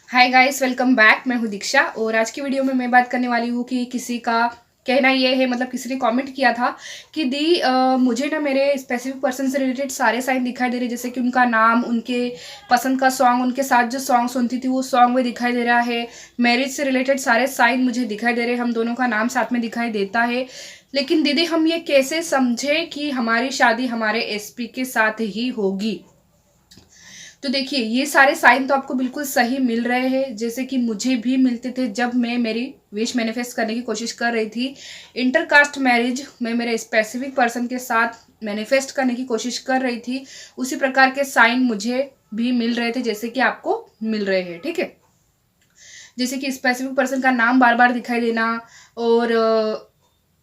Hi guys, welcome back. मैं हूँ दीक्षा और आज की वीडियो में मैं बात करने वाली हूँ कि किसी का कहना ये है, मतलब किसी ने कमेंट किया था कि दी मुझे ना मेरे स्पेसिफिक पर्सन से रिलेटेड सारे साइन दिखाई दे रहे, जैसे कि उनका नाम, उनके पसंद का सॉन्ग, उनके साथ जो सॉन्ग सुनती थी वो सॉन्ग में दिखाई दे रहा है। मैरिज से रिलेटेड सारे साइन मुझे दिखाई दे रहे हैं, हम दोनों का नाम साथ में दिखाई देता है। लेकिन दीदी हम ये कैसे समझे कि हमारी शादी हमारे एसपी के साथ ही होगी? तो देखिए, ये सारे साइन तो आपको बिल्कुल सही मिल रहे हैं, जैसे कि मुझे भी मिलते थे जब मैं मेरी विश मैनिफेस्ट करने की कोशिश कर रही थी। इंटरकास्ट मैरिज मैं मेरे स्पेसिफिक पर्सन के साथ मैनिफेस्ट करने की कोशिश कर रही थी, उसी प्रकार के साइन मुझे भी मिल रहे थे जैसे कि आपको मिल रहे हैं। ठीक है, जैसे कि स्पेसिफिक पर्सन का नाम बार बार दिखाई देना, और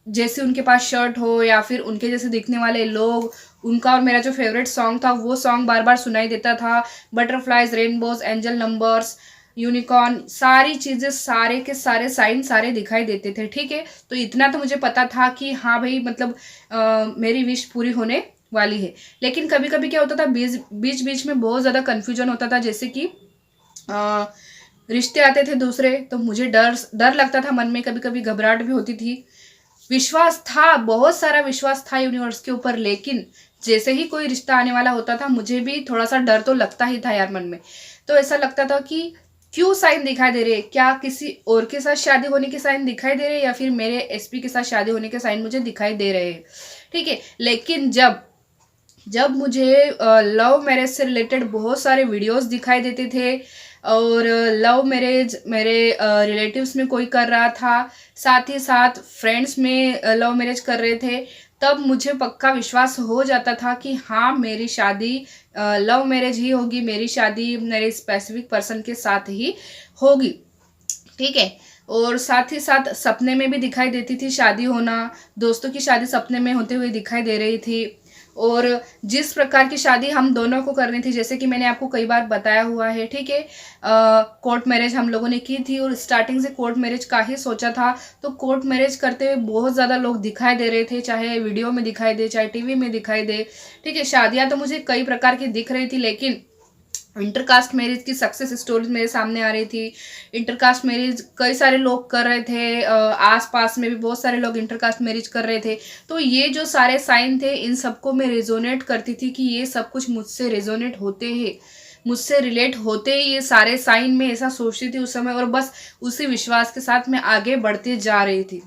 जैसे उनके पास शर्ट हो या फिर उनके जैसे दिखने वाले लोग, उनका और मेरा जो फेवरेट सॉन्ग था वो सॉन्ग बार बार सुनाई देता था। Butterflies, rainbows, angel numbers, unicorn, सारी चीज़ें, सारे के सारे साइन सारे दिखाई देते थे। ठीक है, तो इतना तो मुझे पता था कि हाँ भाई, मतलब मेरी विश पूरी होने वाली है। लेकिन कभी कभी क्या होता था, बीच बीच में बहुत ज़्यादा कन्फ्यूजन होता था, जैसे कि रिश्ते आते थे दूसरे, तो मुझे डर डर लगता था मन में, कभी कभी घबराहट भी होती थी। विश्वास था, बहुत सारा विश्वास था यूनिवर्स के ऊपर, लेकिन जैसे ही कोई रिश्ता आने वाला होता था मुझे भी थोड़ा सा डर तो लगता ही था यार मन में। तो ऐसा लगता था कि क्यों साइन दिखाई दे रहे, क्या किसी और के साथ शादी होने के साइन दिखाई दे रहे, या फिर मेरे एसपी के साथ शादी होने के साइन मुझे दिखाई दे रहे हैं। ठीक है, लेकिन जब जब मुझे लव मैरिज से रिलेटेड बहुत सारे वीडियोस दिखाई देते थे, और लव मैरिज मेरे रिलेटिव्स में कोई कर रहा था, साथ ही साथ फ्रेंड्स में लव मैरिज कर रहे थे, तब मुझे पक्का विश्वास हो जाता था कि हाँ, मेरी शादी लव मैरिज ही होगी, मेरी शादी मेरे स्पेसिफिक पर्सन के साथ ही होगी। ठीक है, और साथ ही साथ सपने में भी दिखाई देती थी शादी होना, दोस्तों की शादी सपने में होते हुए दिखाई दे रही थी। और जिस प्रकार की शादी हम दोनों को करनी थी, जैसे कि मैंने आपको कई बार बताया हुआ है, ठीक है, कोर्ट मैरिज हम लोगों ने की थी और स्टार्टिंग से कोर्ट मैरिज का ही सोचा था। तो कोर्ट मैरिज करते हुए बहुत ज़्यादा लोग दिखाई दे रहे थे, चाहे वीडियो में दिखाई दे, चाहे टीवी में दिखाई दे। ठीक है, शादियाँ तो मुझे कई प्रकार की दिख रही थी, लेकिन इंटरकास्ट मैरिज की सक्सेस स्टोरीज मेरे सामने आ रही थी। इंटरकास्ट मैरिज कई सारे लोग कर रहे थे, आस पास में भी बहुत सारे लोग इंटरकास्ट मैरिज कर रहे थे। तो ये जो सारे साइन थे, इन सबको मैं रेजोनेट करती थी कि ये सब कुछ मुझसे रेजोनेट होते हैं, मुझसे रिलेट होते ही ये सारे साइन, में ऐसा सोचती थी उस समय, और बस उसी विश्वास के साथ मैं आगे बढ़ती जा रही थी।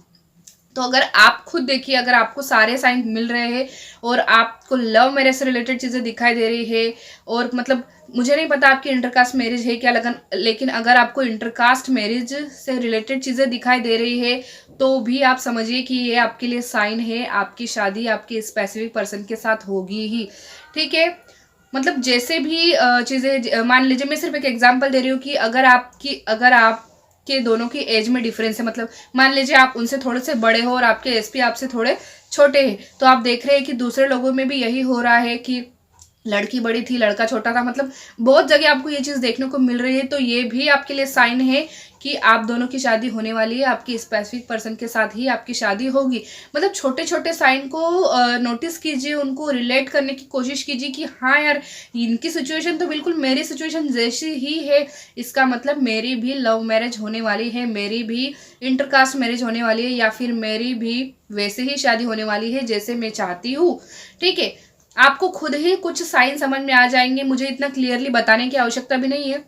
तो अगर आप खुद देखिए, अगर आपको सारे साइन मिल रहे हैं और आपको लव मैरिज से रिलेटेड चीज़ें दिखाई दे रही है, और मतलब मुझे नहीं पता आपकी इंटरकास्ट मैरिज है क्या, लगन, लेकिन अगर आपको इंटरकास्ट मैरिज से रिलेटेड चीज़ें दिखाई दे रही है, तो भी आप समझिए कि ये आपके लिए साइन है, आपकी शादी आपके स्पेसिफिक पर्सन के साथ होगी ही। ठीक है, मतलब जैसे भी चीज़ें, मान लीजिए मैं सिर्फ एक एग्जांपल दे रही हूँ कि अगर आप के दोनों की एज में डिफरेंस है, मतलब मान लीजिए आप उनसे थोड़े से बड़े हो और आपके एसपी आपसे थोड़े छोटे हैं, तो आप देख रहे हैं कि दूसरे लोगों में भी यही हो रहा है कि लड़की बड़ी थी, लड़का छोटा था, मतलब बहुत जगह आपको ये चीज़ देखने को मिल रही है। तो ये भी आपके लिए साइन है कि आप दोनों की शादी होने वाली है, आपकी स्पेसिफिक पर्सन के साथ ही आपकी शादी होगी। मतलब छोटे छोटे साइन को नोटिस कीजिए, उनको रिलेट करने की कोशिश कीजिए कि हाँ यार, इनकी सिचुएशन तो बिल्कुल मेरी सिचुएशन जैसी ही है, इसका मतलब मेरी भी लव मैरिज होने वाली है, मेरी भी इंटरकास्ट मैरिज होने वाली है, या फिर मेरी भी वैसे ही शादी होने वाली है जैसे मैं चाहती हूँ। ठीक है, आपको खुद ही कुछ साइन समझ में आ जाएंगे, मुझे इतना क्लियरली बताने की आवश्यकता भी नहीं है।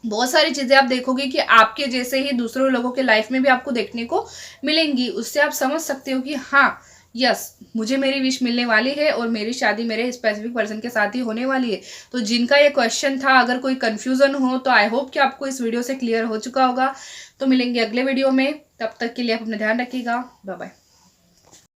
बहुत सारी चीज़ें आप देखोगे कि आपके जैसे ही दूसरे लोगों के लाइफ में भी आपको देखने को मिलेंगी, उससे आप समझ सकते हो कि हाँ, यस, मुझे मेरी विश मिलने वाली है और मेरी शादी मेरे स्पेसिफिक पर्सन के साथ ही होने वाली है। तो जिनका ये क्वेश्चन था, अगर कोई कन्फ्यूज़न हो, तो आई होप कि आपको इस वीडियो से क्लियर हो चुका होगा। तो मिलेंगे अगले वीडियो में, तब तक के लिए आप अपना ध्यान रखिएगा। Bye bye.